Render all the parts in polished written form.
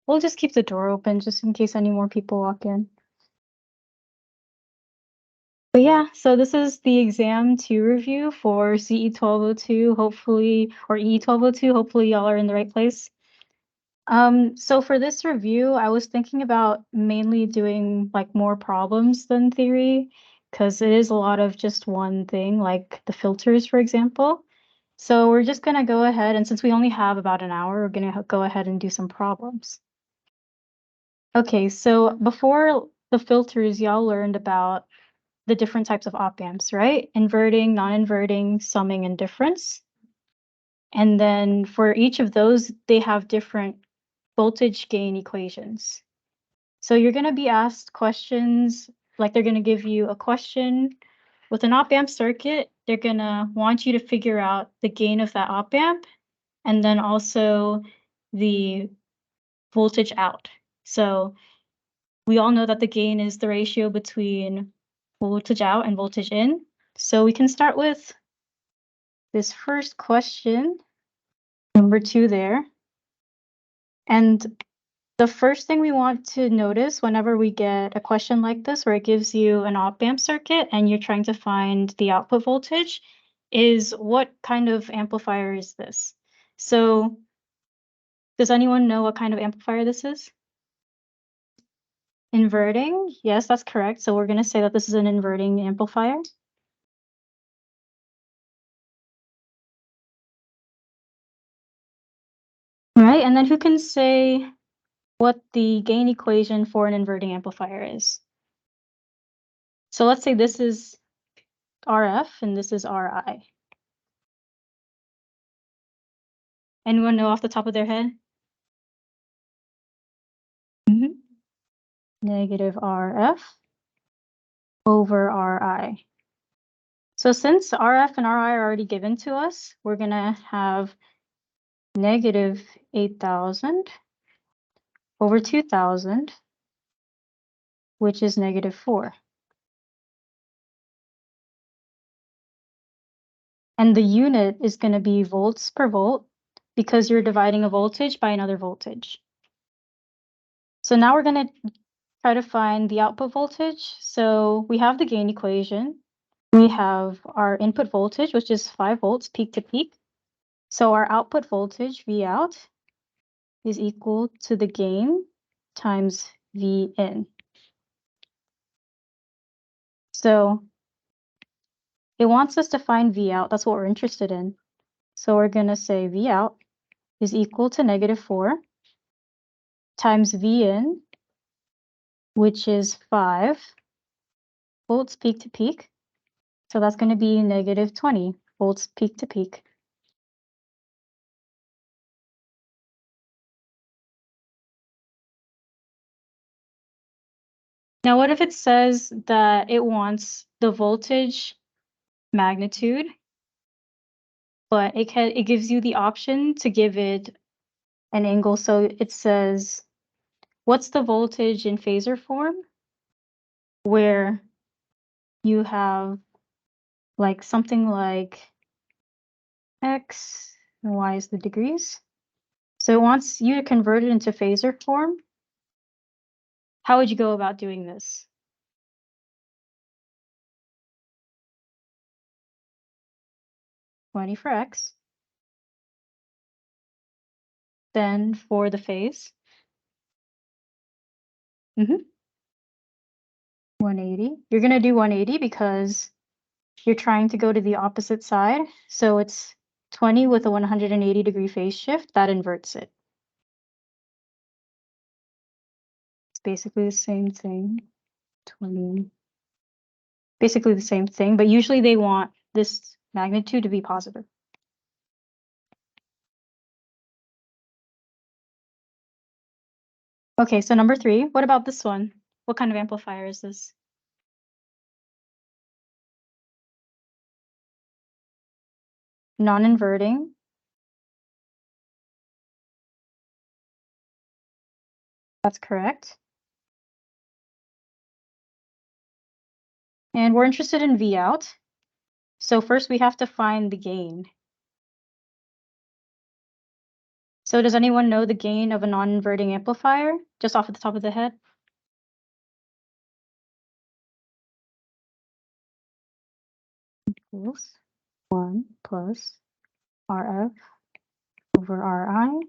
We'll just keep the door open just in case any more people walk in. But yeah, so this is the exam 2 review for CE 1202, hopefully, or EE 1202. Hopefully y'all are in the right place. So for this review, I was thinking about mainly doing like more problems than theory, because it is a lot of just one thing, like the filters, for example. So we're just gonna go ahead, and since we only have about an hour, we're gonna go ahead and do some problems. Okay, so before the filters, y'all learned about the different types of op-amps, right? Inverting, non-inverting, summing, and difference. And then for each of those, they have different voltage gain equations. So you're going to be asked questions, like they're going to give you a question with an op-amp circuit. They're going to want you to figure out the gain of that op-amp and then also the voltage out. So we all know that the gain is the ratio between voltage out and voltage in. So we can start with this first question, number 2 there. And the first thing we want to notice whenever we get a question like this, where it gives you an op-amp circuit and you're trying to find the output voltage, is what kind of amplifier is this? So does anyone know what kind of amplifier this is? Inverting? Yes, that's correct. So we're going to say that this is an inverting amplifier. Right, and then who can say what the gain equation for an inverting amplifier is? So let's say this is RF and this is RI. Anyone know off the top of their head? Negative RF over RI. So since RF and RI are already given to us, we're going to have negative 8,000 over 2,000, which is negative 4. And the unit is going to be volts per volt because you're dividing a voltage by another voltage. So now we're going to try to find the output voltage. So we have the gain equation. We have our input voltage, which is 5 volts peak to peak. So our output voltage, V out, is equal to the gain times V in. So it wants us to find V out. That's what we're interested in. So we're going to say V out is equal to negative 4 times V in, which is 5 volts peak to peak. So that's going to be negative 20 volts peak to peak. Now, what if it says that it wants the voltage magnitude, but it gives you the option to give it an angle. So it says, what's the voltage in phasor form? Where you have like something like X and Y is the degrees. So it wants you to convert it into phasor form. How would you go about doing this? $20 for X. Then for the phase. 180. You're going to do 180 because you're trying to go to the opposite side. So it's 20 with a 180-degree phase shift. That inverts it. It's basically the same thing. 20. Basically the same thing, but usually they want this magnitude to be positive. Okay, so number 3, what about this one? What kind of amplifier is this? Non-inverting. That's correct. And we're interested in V out. So first we have to find the gain. So does anyone know the gain of a non-inverting amplifier, just off at the top of the head? Equals 1 plus RF over RI.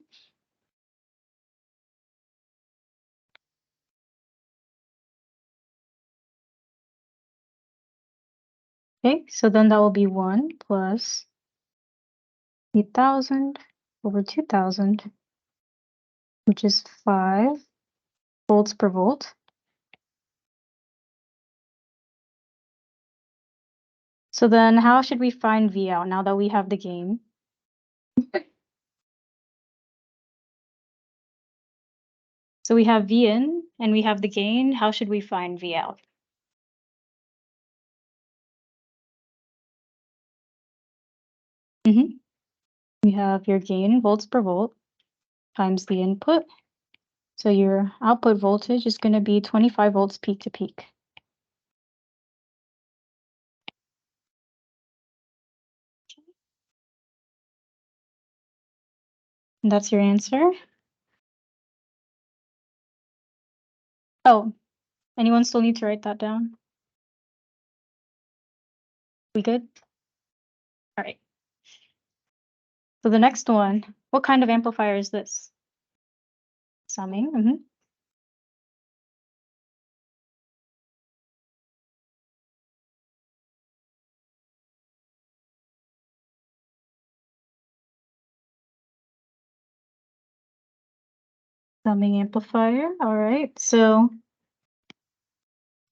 Okay, so then that will be 1 plus 8,000 over 2,000, which is 5 volts per volt. So then how should we find V out now that we have the gain? So we have V in and we have the gain. How should we find V out? You have your gain volts per volt times the input. So your output voltage is going to be 25 volts peak to peak. And that's your answer. Oh, anyone still need to write that down? We good? All right. So the next one, what kind of amplifier is this? Summing. Summing amplifier. All right. So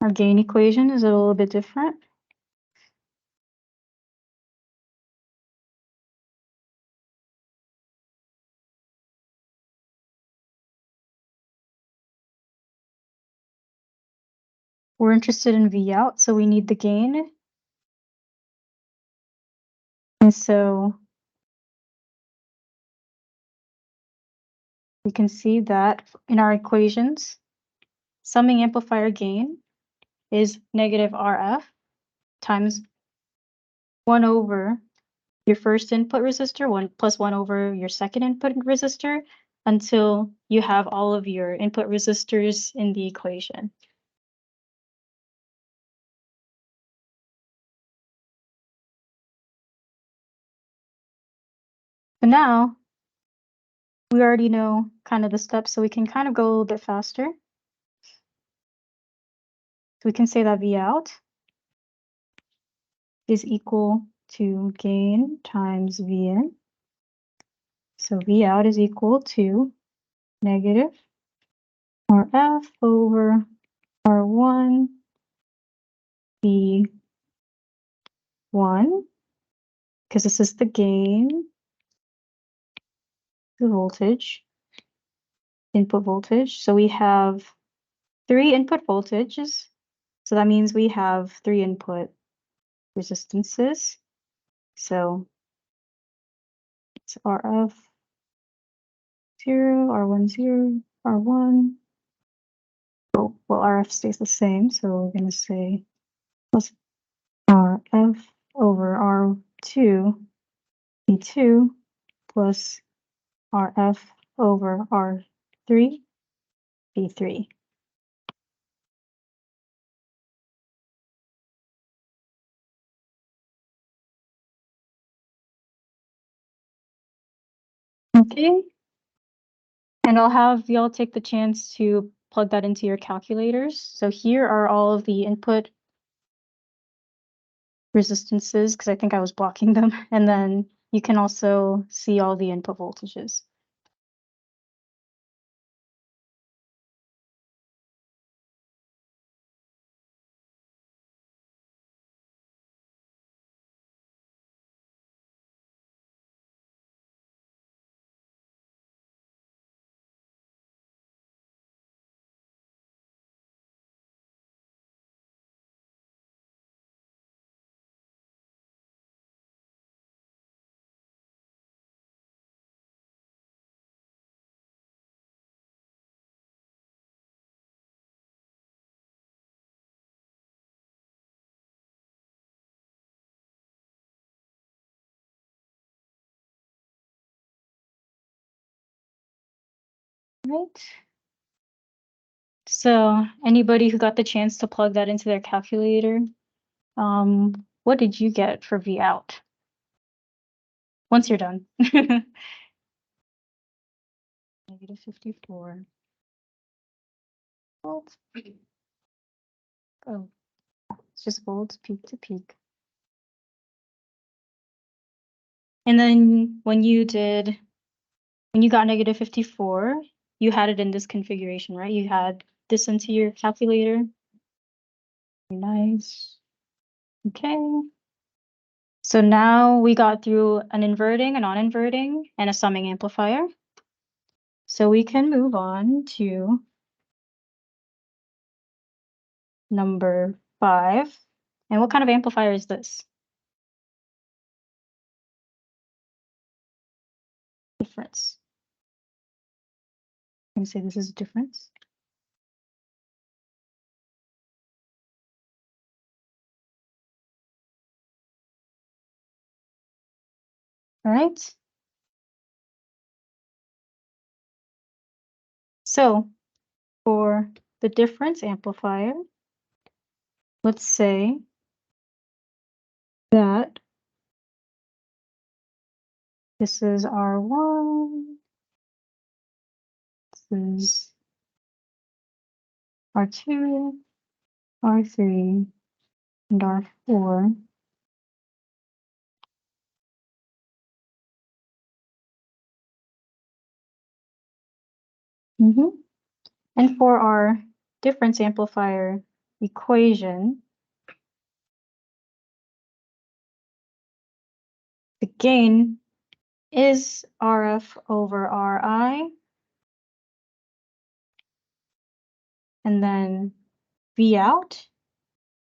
our gain equation is a little bit different. We're interested in V out, so we need the gain. And so we can see that in our equations, summing amplifier gain is negative RF times 1 over your first input resistor, 1 plus 1 over your second input resistor, until you have all of your input resistors in the equation. But now we already know kind of the steps, so we can kind of go a little bit faster. So we can say that V out is equal to gain times V in. So V out is equal to negative RF over R1 V1, because this is the gain, the voltage, input voltage. So we have 3 input voltages. So that means we have 3 input resistances. So it's RF 0, R1 0, R1. Oh, well, RF stays the same. So we're going to say plus RF over R2 V2 plus RF over R3 V3. Okay. And I'll have y'all take the chance to plug that into your calculators. So here are all of the input resistances, because I think I was blocking them. And then you can also see all the input voltages. Right. So anybody who got the chance to plug that into their calculator, what did you get for V out? Once you're done. -54 volts. Oh, it's just volts peak to peak. And then when you got -54, you had it in this configuration, right? You had this into your calculator. Very nice. Okay. So now we got through an inverting, a non-inverting, and a summing amplifier. So we can move on to number 5. And what kind of amplifier is this? Difference. Can you say this is a difference? All right. So for the difference amplifier, let's say that this is R1, this is R2, R3, and R4. And for our difference amplifier equation, the gain is RF over RI, and then V out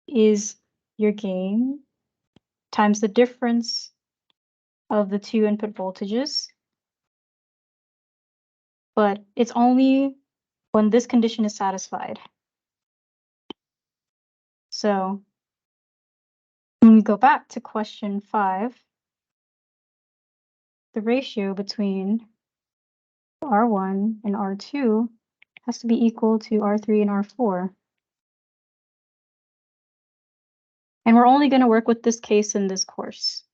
is your gain times the difference of the two input voltages. But it's only when this condition is satisfied. So when we go back to question 5, the ratio between R1 and R2 has to be equal to R3 and R4. And we're only going to work with this case in this course.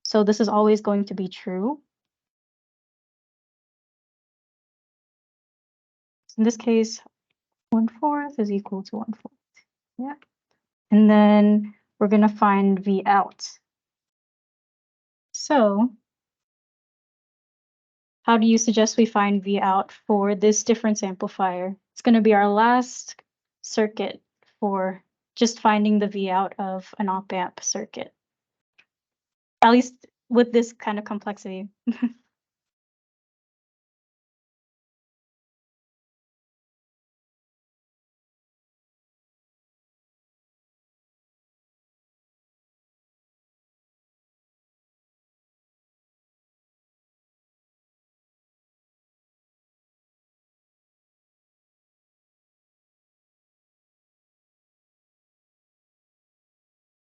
So this is always going to be true. In this case, 1/4 is equal to 1/4. Yeah. And then we're going to find V out. So how do you suggest we find V out for this difference amplifier? It's going to be our last circuit for just finding the V out of an op-amp circuit, at least with this kind of complexity.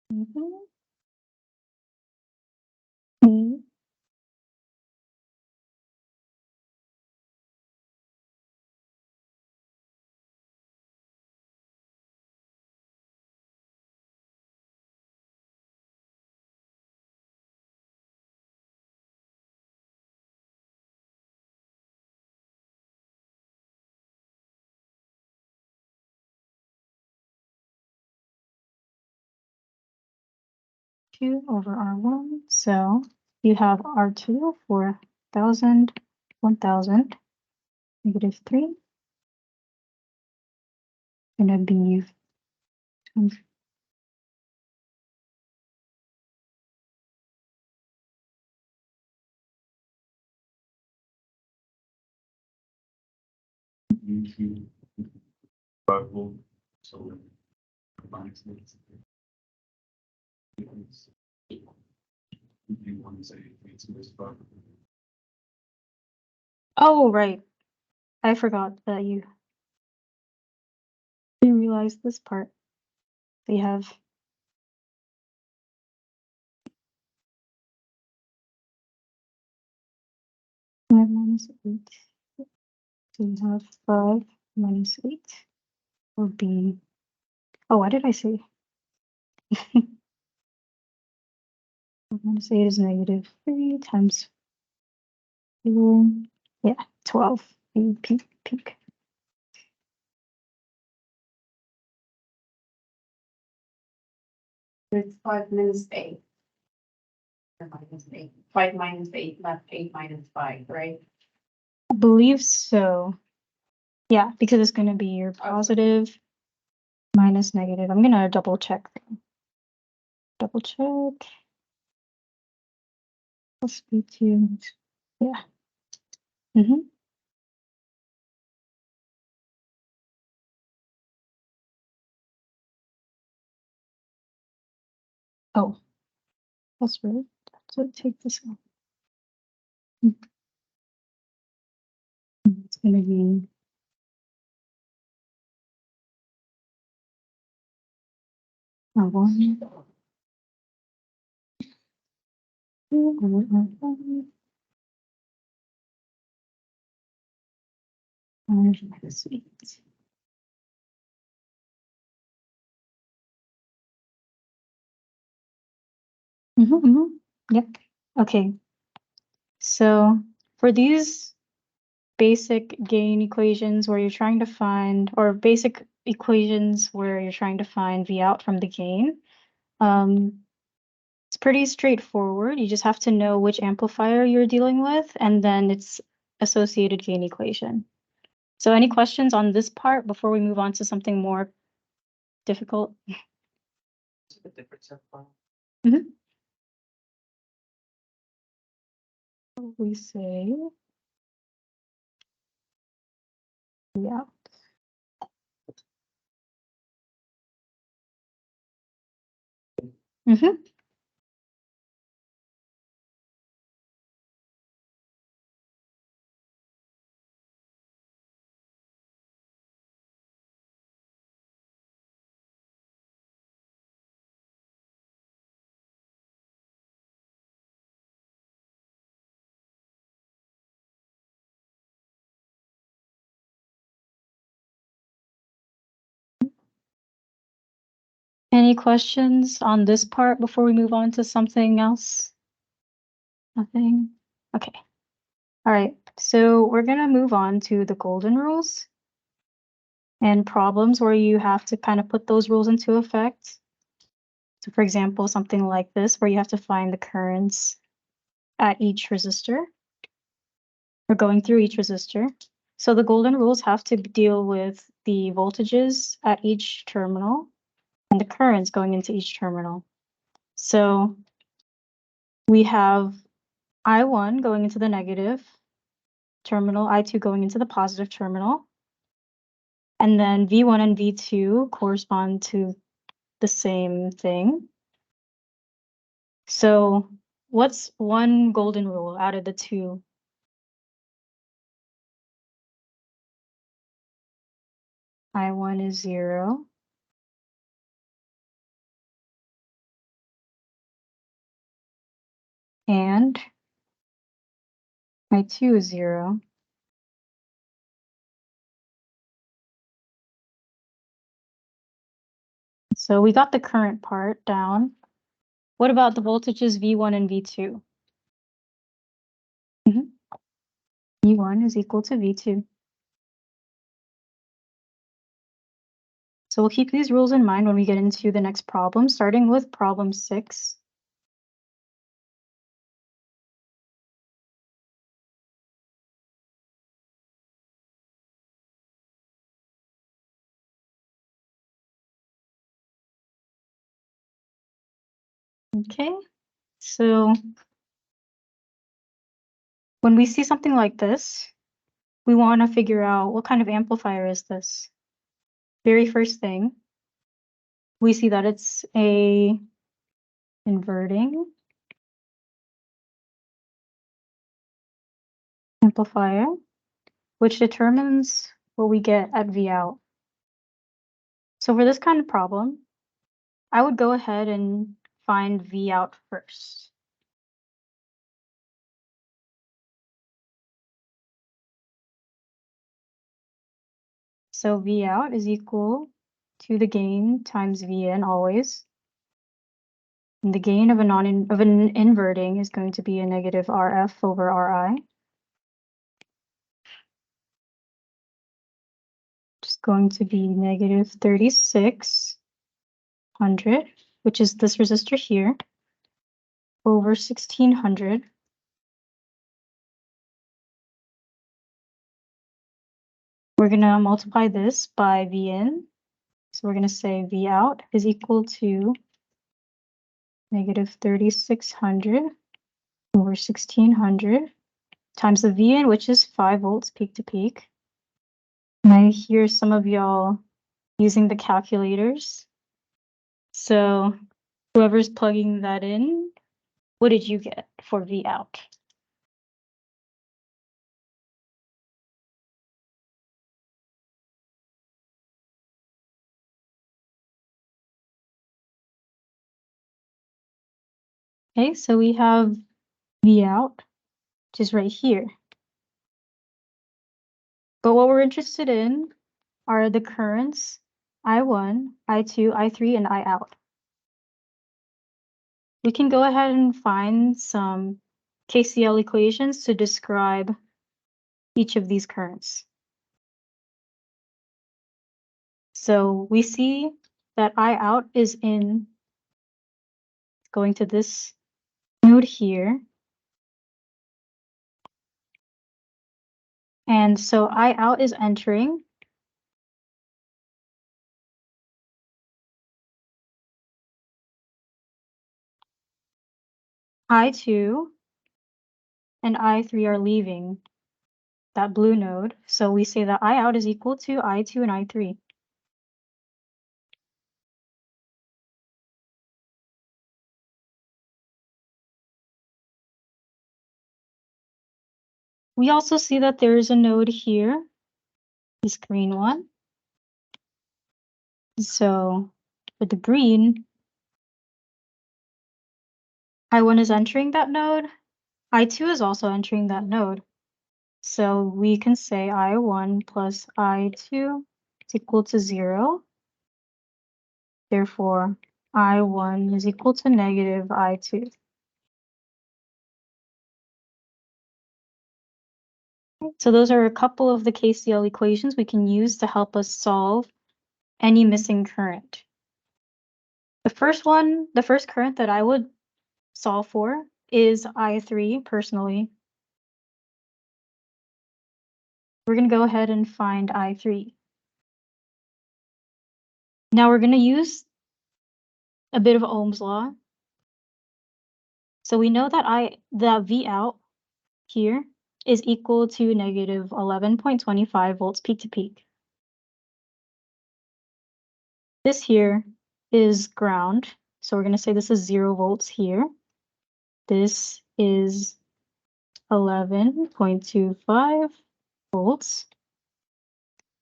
Mhm. Mhm. 2 over R1. So you have R2 for 1,000, 1,000, -3, gonna be YouTube 5 volt. So you want to say it's this 5. Oh, right. I forgot that you didn't realize this part. They have -8. So we have 5 minus 8 will be, oh, what did I say? 5 minus 8 is negative 3 times 4. Yeah, 12. Peak. It's 5 minus 8. Or minus 8. 5 minus 8 left 8 minus 5, right? I believe so. Yeah, because it's going to be your positive minus negative. I'm going to double check. Double check. Plus B2. Yeah. Mm-hmm. Oh, that's right. So take this off. It's going to be a 1. Minus 8. Yep. Okay. So for these basic gain equations where you're trying to find, or basic equations where you're trying to find V out from the gain, it's pretty straightforward. You just have to know which amplifier you're dealing with, and then its associated gain equation. So any questions on this part before we move on to something more difficult? What's the difference of We say, yeah. Any questions on this part before we move on to something else? Nothing? Okay. All right. So we're going to move on to the golden rules and problems where you have to kind of put those rules into effect. So for example, something like this, where you have to find the currents at each resistor or going through each resistor. So the golden rules have to deal with the voltages at each terminal and the currents going into each terminal. So we have I1 going into the negative terminal, I2 going into the positive terminal. And then V1 and V2 correspond to the same thing. So what's one golden rule out of the two? I1 is 0. And I2 is 0. So we got the current part down. What about the voltages V1 and V2? V1 is equal to V2. So we'll keep these rules in mind when we get into the next problem, starting with problem 6. Okay, so when we see something like this, we want to figure out what kind of amplifier is this. Very first thing, we see that it's a inverting amplifier, which determines what we get at V out. So for this kind of problem, I would go ahead and find V out first. So V out is equal to the gain times V in always. And the gain of an inverting is going to be a negative RF over RI. Just going to be negative 3600, which is this resistor here, over 1600. We're going to multiply this by V in. So we're going to say V out is equal to negative 3600 over 1600 times the V in, which is 5 volts peak to peak. And I hear some of y'all using the calculators. So whoever's plugging that in, what did you get for V out? Okay, so we have V out, which is right here. But what we're interested in are the currents I1, I2, I3, and I out. We can go ahead and find some KCL equations to describe each of these currents. So we see that I out is going to this node here. And so I out is entering. I2 and I3 are leaving that blue node. So we say that I out is equal to I2 and I3. We also see that there is a node here, this green one. So for the green, I1 is entering that node. I2 is also entering that node. So we can say I1 plus I2 is equal to 0. Therefore, I1 is equal to negative I2. So those are a couple of the KCL equations we can use to help us solve any missing current. The first current that I would solve for is I3 personally. We're going to go ahead and find I3. Now we're going to use a bit of Ohm's law. So we know that V out here is equal to negative 11.25 volts peak to peak. This here is ground. So we're going to say this is 0 volts here. This is 11.25 volts.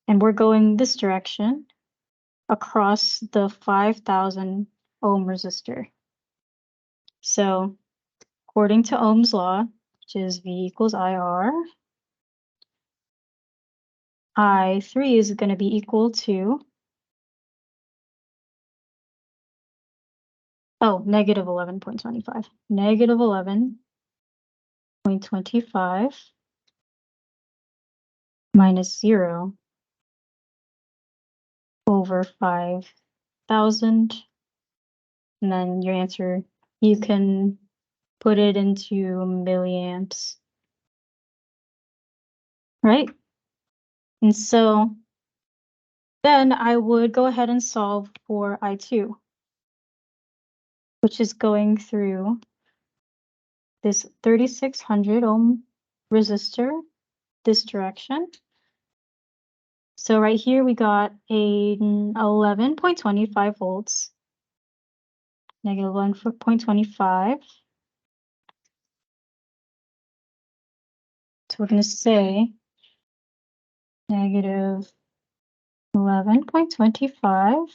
And we're going this direction across the 5,000 ohm resistor. So according to Ohm's law, which is V equals IR, I3 is going to be equal to, negative 11.25. Negative 11.25 minus 0 over 5,000. And then your answer, you can put it into milliamps, right? And so then I would go ahead and solve for I2, which is going through this 3600 ohm resistor, this direction. So right here we got a 11.25 volts, negative 11.25. So we're going to say negative 11.25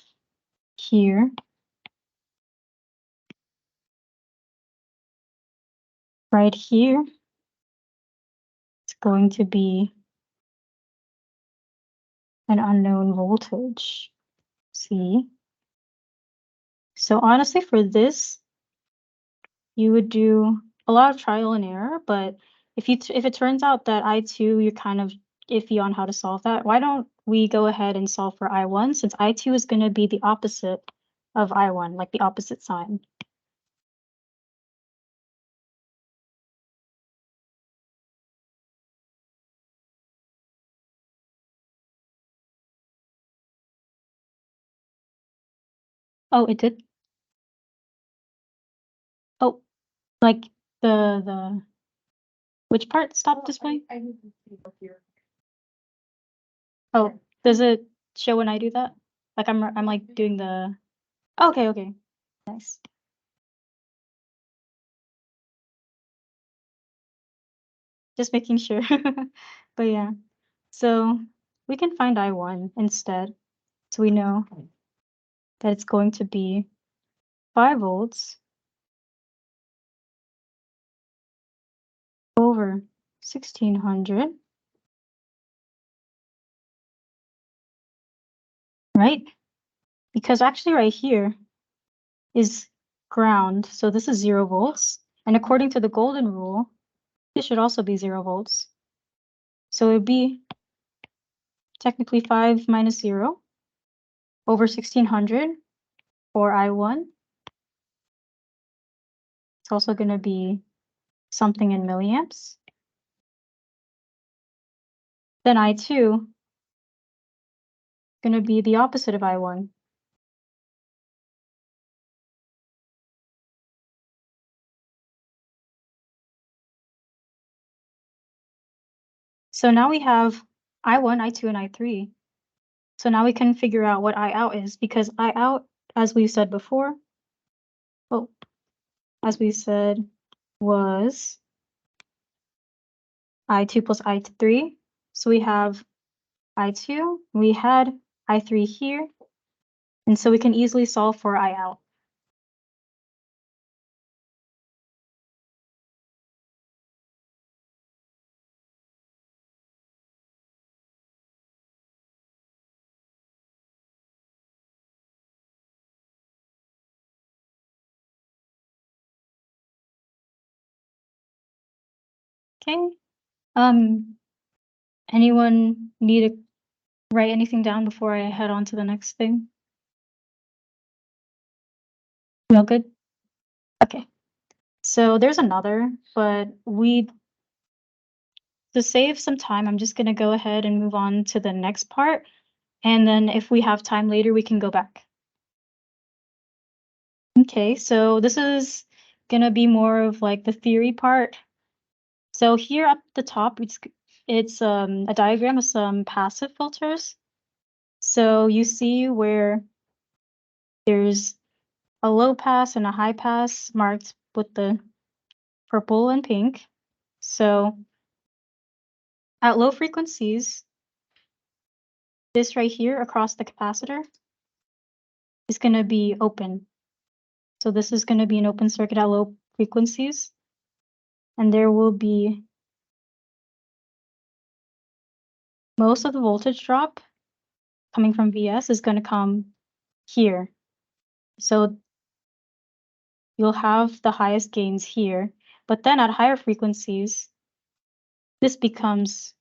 here. Right here, it's going to be an unknown voltage. See? So honestly, for this, you would do a lot of trial and error, but if it turns out that I2, you're kind of iffy on how to solve that, why don't we go ahead and solve for I1, since I2 is going to be the opposite of I1, like the opposite sign. Oh, it did? Oh, like the which part stopped displaying? I need to see up here. Oh, does it show when I do that? Like I'm like doing the. Okay, nice. Just making sure. But yeah, so we can find I1 instead, so we know that it's going to be 5 volts over 1600, right? Because actually right here is ground, so this is 0 volts, and according to the golden rule, this should also be 0 volts. So it would be technically 5 minus 0 over 1600 for I1. It's also going to be something in milliamps. Then I2 going to be the opposite of I1. So now we have I1, I2, and I3. So now we can figure out what I out is, because I out, as we said before, well, as we said, was I2 plus I3. So we have I2, we had I3 here, and so we can easily solve for I out. Okay. Anyone need to write anything down before I head on to the next thing? We all good? Okay. So there's another, but to save some time, I'm just gonna go ahead and move on to the next part. And then if we have time later, we can go back. Okay, so this is gonna be more of like the theory part. So here up the top, it's a diagram of some passive filters. So you see where there's a low pass and a high pass marked with the purple and pink. So at low frequencies, this right here across the capacitor is going to be open. So this is going to be an open circuit at low frequencies. And there will be most of the voltage drop coming from VS is going to come here. So you'll have the highest gains here. But then at higher frequencies, this becomes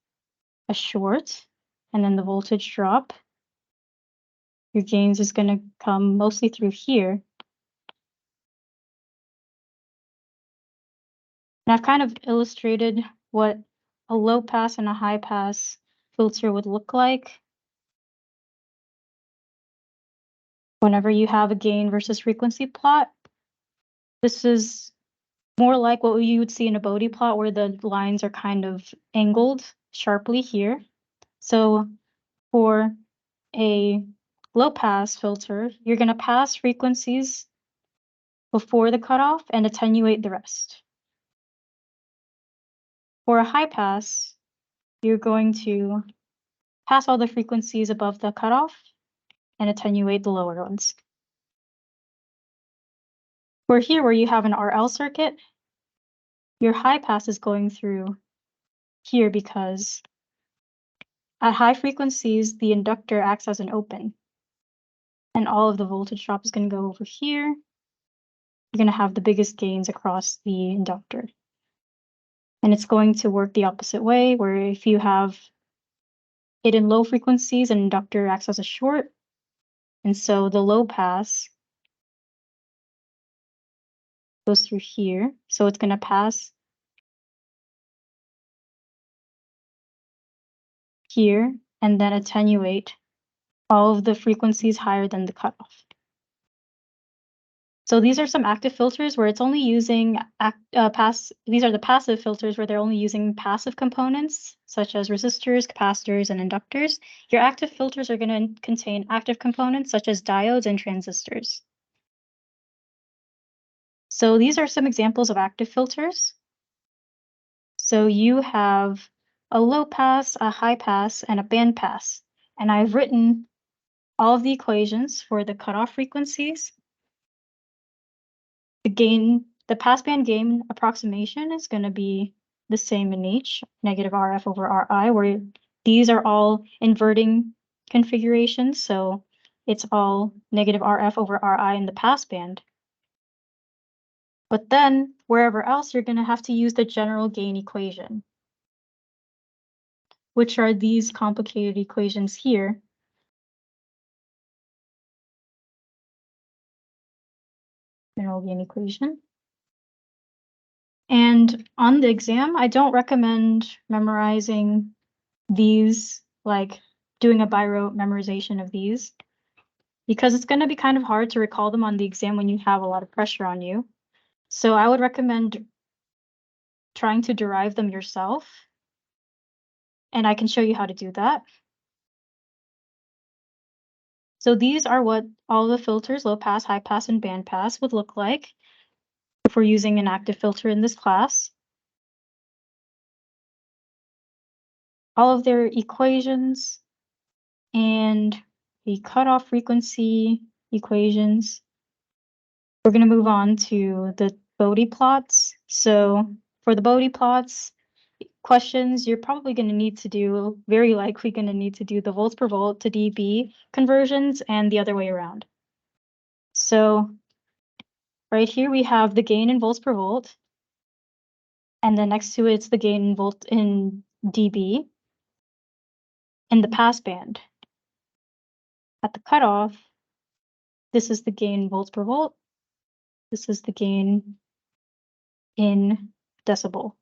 a short, and then the voltage drop, your gains is going to come mostly through here. And I've kind of illustrated what a low pass and a high pass filter would look like whenever you have a gain versus frequency plot. This is more like what you would see in a Bode plot, where the lines are kind of angled sharply here. So for a low pass filter, you're going to pass frequencies before the cutoff and attenuate the rest. For a high pass, you're going to pass all the frequencies above the cutoff and attenuate the lower ones. For here, where you have an RL circuit, your high pass is going through here because At high frequencies, the inductor acts as an open. And all of the voltage drop is going to go over here. You're going to have the biggest gains across the inductor. And it's going to work the opposite way, where if you have it in low frequencies, an inductor acts as a short. And so the low pass goes through here. So it's going to pass here and then attenuate all of the frequencies higher than the cutoff. So these are some active filters where it's only using these are the passive filters where they're only using passive components such as resistors, capacitors, and inductors. Your active filters are going to contain active components such as diodes and transistors. So these are some examples of active filters. So you have a low pass, a high pass, and a band pass. And I've written all of the equations for the cutoff frequencies. The passband gain approximation is going to be the same in each, negative RF over RI, where these are all inverting configurations. So it's all negative RF over RI in the passband. But then wherever else, you're going to have to use the general gain equation, which are these complicated equations here. General gain equation. And on the exam, I don't recommend memorizing these, like doing a by rote memorization of these, because it's going to be kind of hard to recall them on the exam when you have a lot of pressure on you. So I would recommend trying to derive them yourself, and I can show you how to do that. So these are what all the filters, low pass, high pass, and band pass would look like if we're using an active filter in this class. All of their equations and the cutoff frequency equations. We're going to move on to the Bode plots. So for the Bode plots questions, you're probably going to need to do, very likely going to need to do the volts per volt to dB conversions and the other way around. So right here we have the gain in volts per volt, and then next to it's the gain in volt in dB in the passband. At the cutoff, this is the gain in volts per volt. This is the gain in decibel.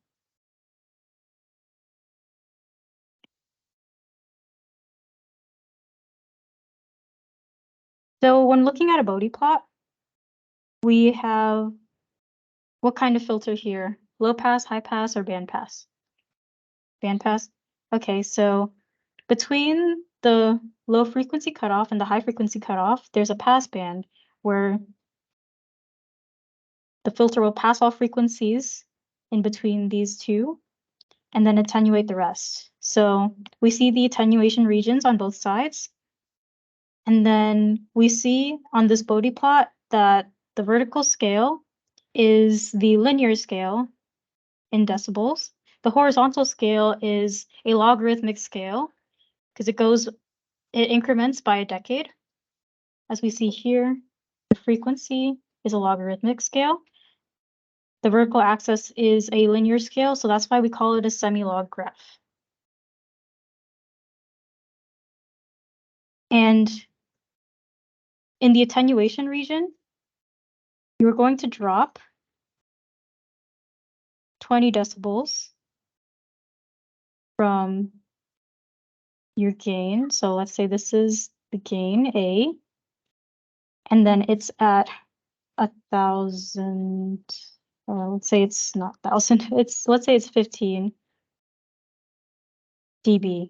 So when looking at a Bode plot, we have what kind of filter here? Low pass, high pass, or band pass? Band pass? Okay, so between the low frequency cutoff and the high frequency cutoff, there's a pass band where the filter will pass all frequencies in between these two and then attenuate the rest. So we see the attenuation regions on both sides. And then we see on this Bode plot that the vertical scale is the linear scale in decibels. The horizontal scale is a logarithmic scale because it increments by a decade. As we see here, the frequency is a logarithmic scale. The vertical axis is a linear scale, so that's why we call it a semi-log graph. And in the attenuation region, you're going to drop 20 decibels from your gain. So let's say this is the gain A, and then it's at 1,000. Let's say it's not 1,000. Let's say it's 15 dB.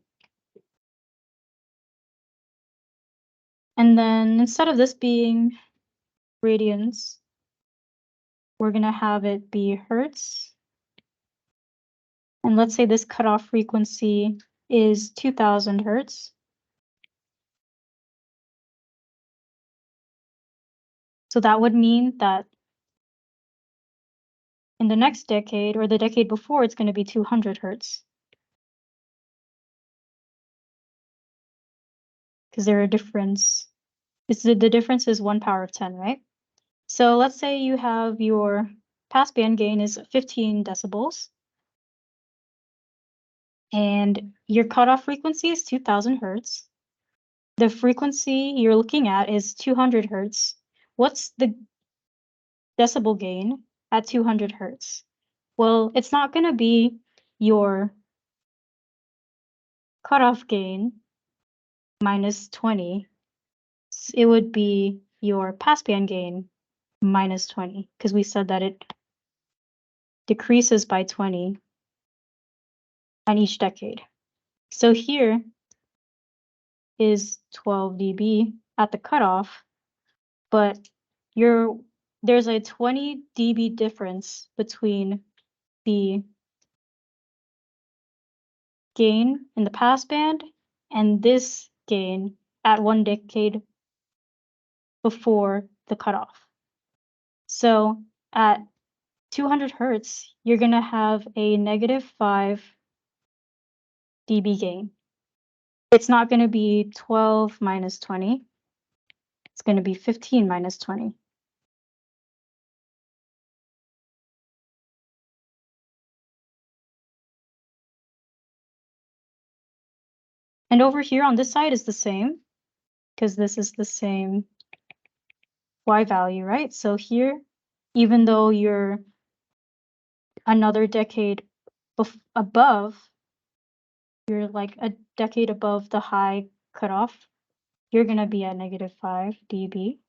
And then instead of this being radians, we're gonna have it be hertz. And let's say this cutoff frequency is 2,000 hertz. So that would mean that in the next decade or the decade before, it's going to be 200 hertz. because they're a difference. The difference is 1 power of 10, right? So let's say you have your passband gain is 15 decibels. And your cutoff frequency is 2000 hertz. The frequency you're looking at is 200 hertz. What's the decibel gain at 200 hertz? Well, it's not going to be your cutoff gain minus 20. It would be your passband gain minus 20, because we said that it decreases by 20 on each decade. So here is 12 dB at the cutoff, but there's a 20 dB difference between the gain in the passband and this gain at 1 decade before the cutoff. So at 200 hertz, you're going to have a -5 dB gain. It's not going to be 12 minus 20. It's going to be 15 minus 20. And over here on this side is the same, because this is the same Y value, right? So here, even though you're another decade above, you're like a decade above the high cutoff, you're going to be at -5 dB.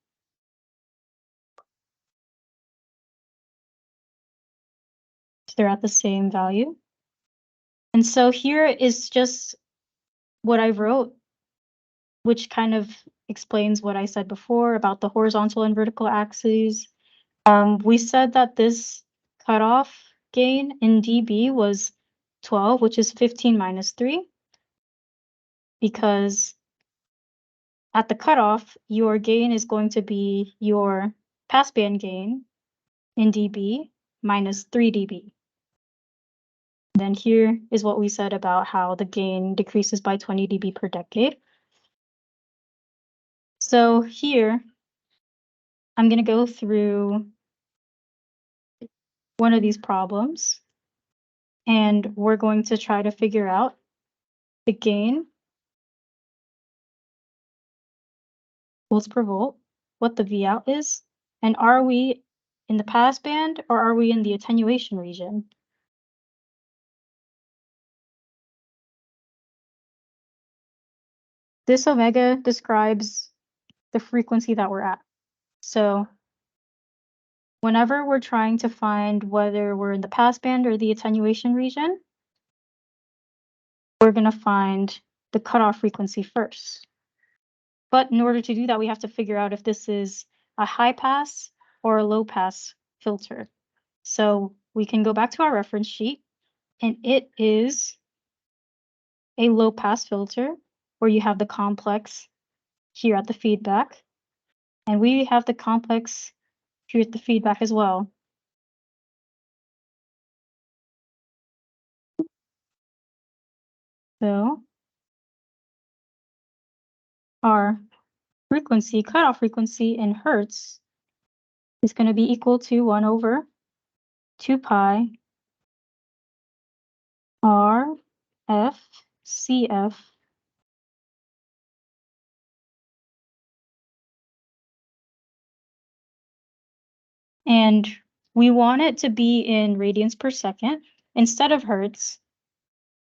So they're at the same value. And so here is just what I wrote, which kind of explains what I said before about the horizontal and vertical axes. We said that this cutoff gain in dB was 12, which is 15 minus 3, because at the cutoff, your gain is going to be your passband gain in dB minus 3 dB. Then here is what we said about how the gain decreases by 20 dB per decade. So here, I'm going to go through one of these problems, and we're going to try to figure out the gain, volts per volt, what the Vout is, and are we in the passband or are we in the attenuation region? This omega describes the frequency that we're at. So whenever we're trying to find whether we're in the passband or the attenuation region, we're going to find the cutoff frequency first. But in order to do that, we have to figure out if this is a high pass or a low pass filter. So we can go back to our reference sheet, and it is a low pass filter where you have the complex here at the feedback, and we have the complex here at the feedback as well. So our frequency, cutoff frequency in hertz, is going to be equal to 1 over 2 pi R F C F and we want it to be in radians per second instead of hertz,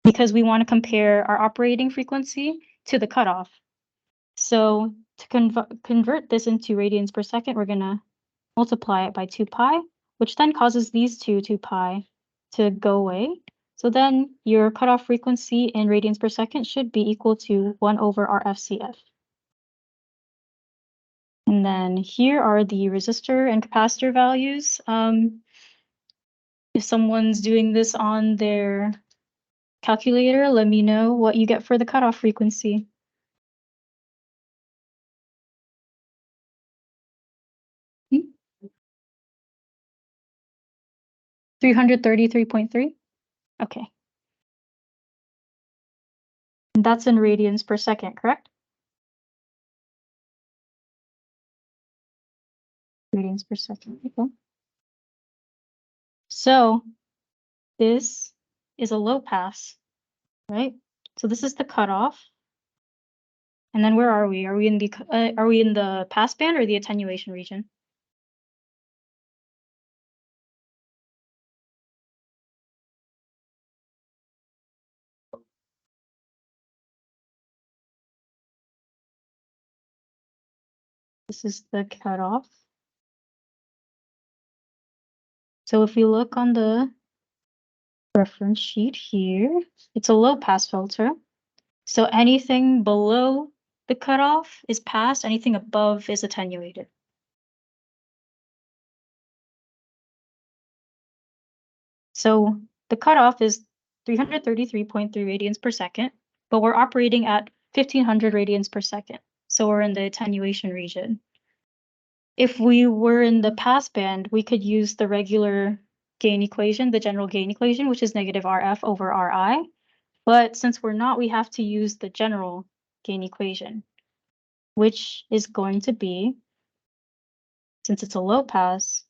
because we want to compare our operating frequency to the cutoff. So to convert this into radians per second, we're going to multiply it by 2 pi, which then causes these 2 pi to go away. So then your cutoff frequency in radians per second should be equal to 1 over our FCF. And then here are the resistor and capacitor values. If someone's doing this on their calculator, let me know what you get for the cutoff frequency. Hmm? 333.3? Okay. And that's in radians per second, correct? per second. Okay. So this is a low pass, right? So this is the cutoff. And then where are we? Are we in the pass band or the attenuation region? This is the cutoff. So if we look on the reference sheet here, it's a low pass filter. So anything below the cutoff is passed, anything above is attenuated. So the cutoff is 333.3 radians per second, but we're operating at 1500 radians per second. So we're in the attenuation region. If we were in the pass band, we could use the regular gain equation, the general gain equation, which is negative RF over RI. But since we're not, we have to use the general gain equation, which is going to be, since it's a low pass,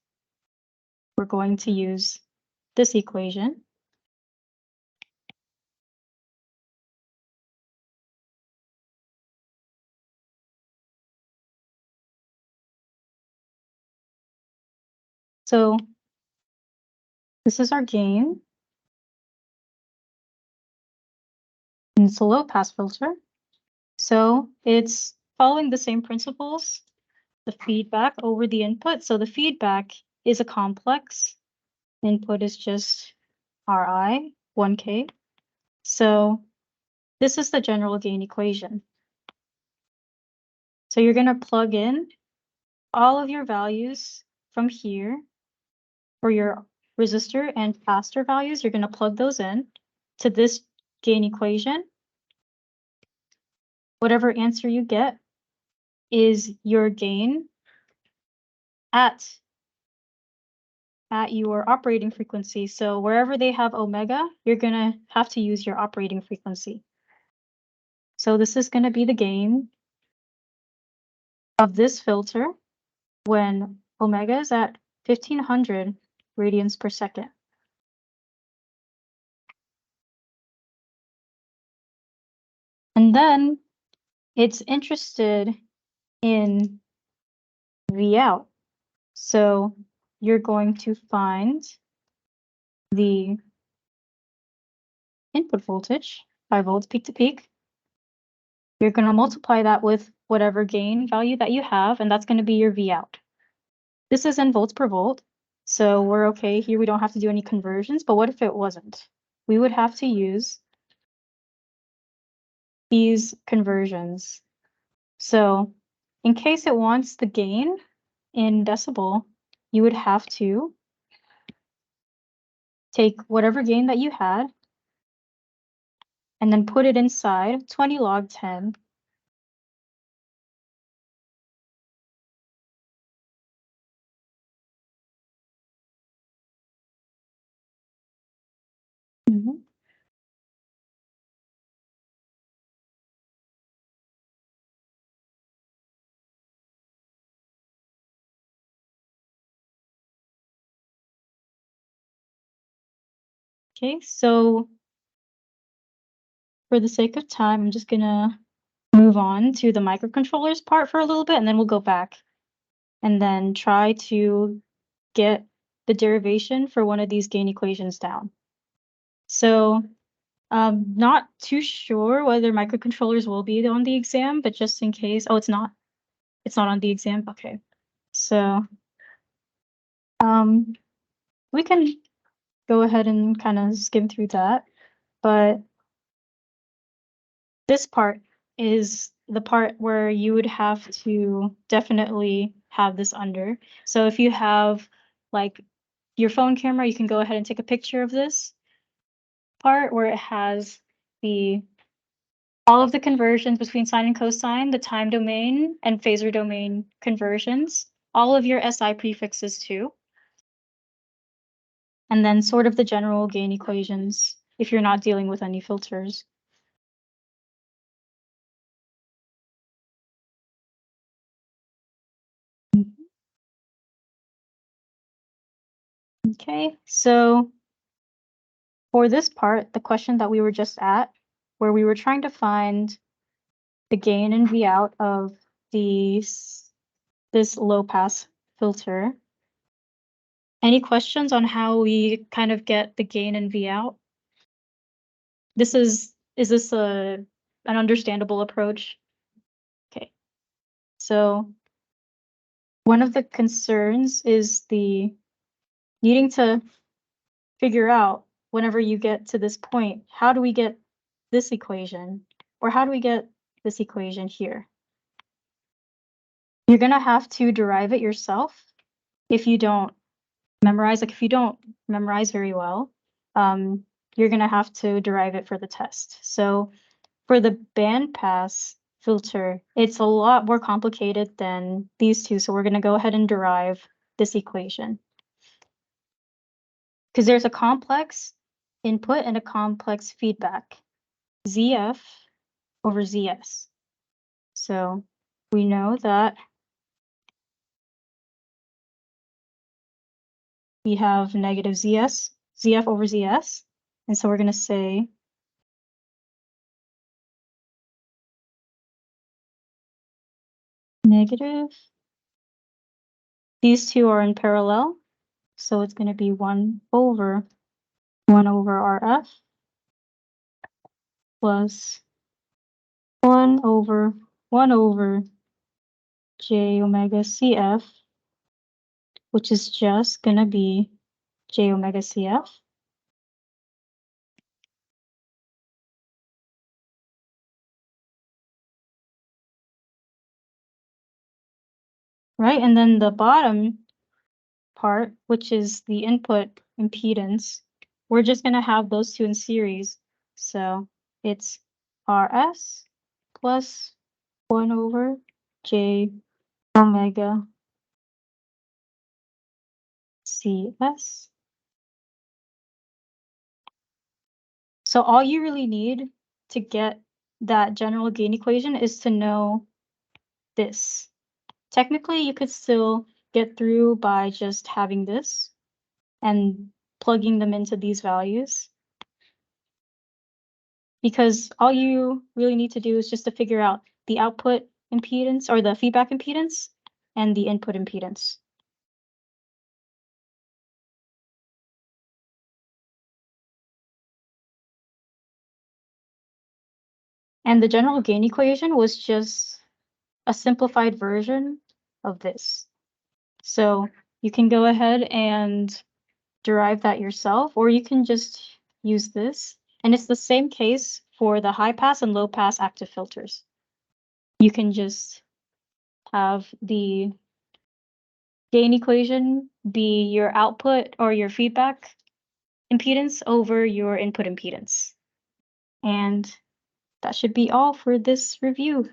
we're going to use this equation. So this is our gain. And it's a low pass filter. So it's following the same principles, the feedback over the input. So the feedback is a complex. Input is just Ri, 1K. So this is the general gain equation. So you're going to plug in all of your values from here for your resistor and capacitor values. You're going to plug those in to this gain equation. Whatever answer you get is your gain at your operating frequency. So wherever they have omega, you're going to have to use your operating frequency. So this is going to be the gain of this filter when omega is at 1500 radians per second. And then it's interested in V out. So you're going to find the input voltage, 5 volts peak to peak. You're going to multiply that with whatever gain value that you have, and that's going to be your V out. This is in volts per volt, so we're okay here. We don't have to do any conversions, but what if it wasn't? We would have to use these conversions. So in case it wants the gain in decibel, you would have to take whatever gain that you had and then put it inside 20 log 10. Mhm. Okay, so for the sake of time, I'm just gonna move on to the microcontrollers part for a little bit, and then we'll go back and then try to get the derivation for one of these gain equations down. So not too sure whether microcontrollers will be on the exam, but just in case, oh, it's not on the exam. Okay, so we can go ahead and kind of skim through that, but this part is the part where you would have to definitely have this under. So if you have like your phone camera, you can go ahead and take a picture of this part where it has all of the conversions between sine and cosine, the time domain and phasor domain conversions, all of your SI prefixes too, and then sort of the general gain equations if you're not dealing with any filters. Okay, so for this part, the question that we were just at, where we were trying to find the gain and V out of this low pass filter. Any questions on how we kind of get the gain and V out? Is this an understandable approach? Okay, so one of the concerns is the needing to figure out whenever you get to this point, how do we get this equation? Or how do we get this equation here? You're gonna have to derive it yourself if you don't memorize. Like if you don't memorize very well, you're gonna have to derive it for the test. So for the bandpass filter, it's a lot more complicated than these two. So we're gonna go ahead and derive this equation. Because there's a complex input and a complex feedback, ZF over ZS. So we know that we have negative ZF over ZS. And so we're going to say negative. These two are in parallel. So it's going to be 1 over RF plus 1 over J omega CF, which is just going to be J omega CF. Right, and then the bottom part, which is the input impedance, we're just going to have those two in series. So it's RS plus 1 over J omega CS. So all you really need to get that general gain equation is to know this. Technically, you could still get through by just having this and plugging them into these values. Because all you really need to do is just to figure out the output impedance or the feedback impedance and the input impedance. And the general gain equation was just a simplified version of this. So you can go ahead and derive that yourself, or you can just use this. And it's the same case for the high pass and low pass active filters. You can just have the gain equation be your output or your feedback impedance over your input impedance. And that should be all for this review.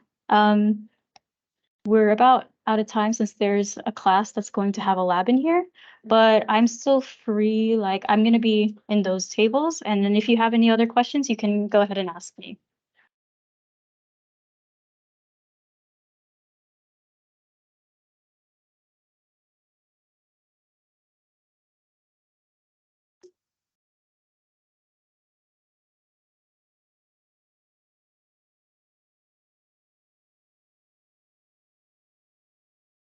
We're about out of time since there's a class that's going to have a lab in here, but I'm still free. Like I'm going to be in those tables. And then if you have any other questions, you can go ahead and ask me.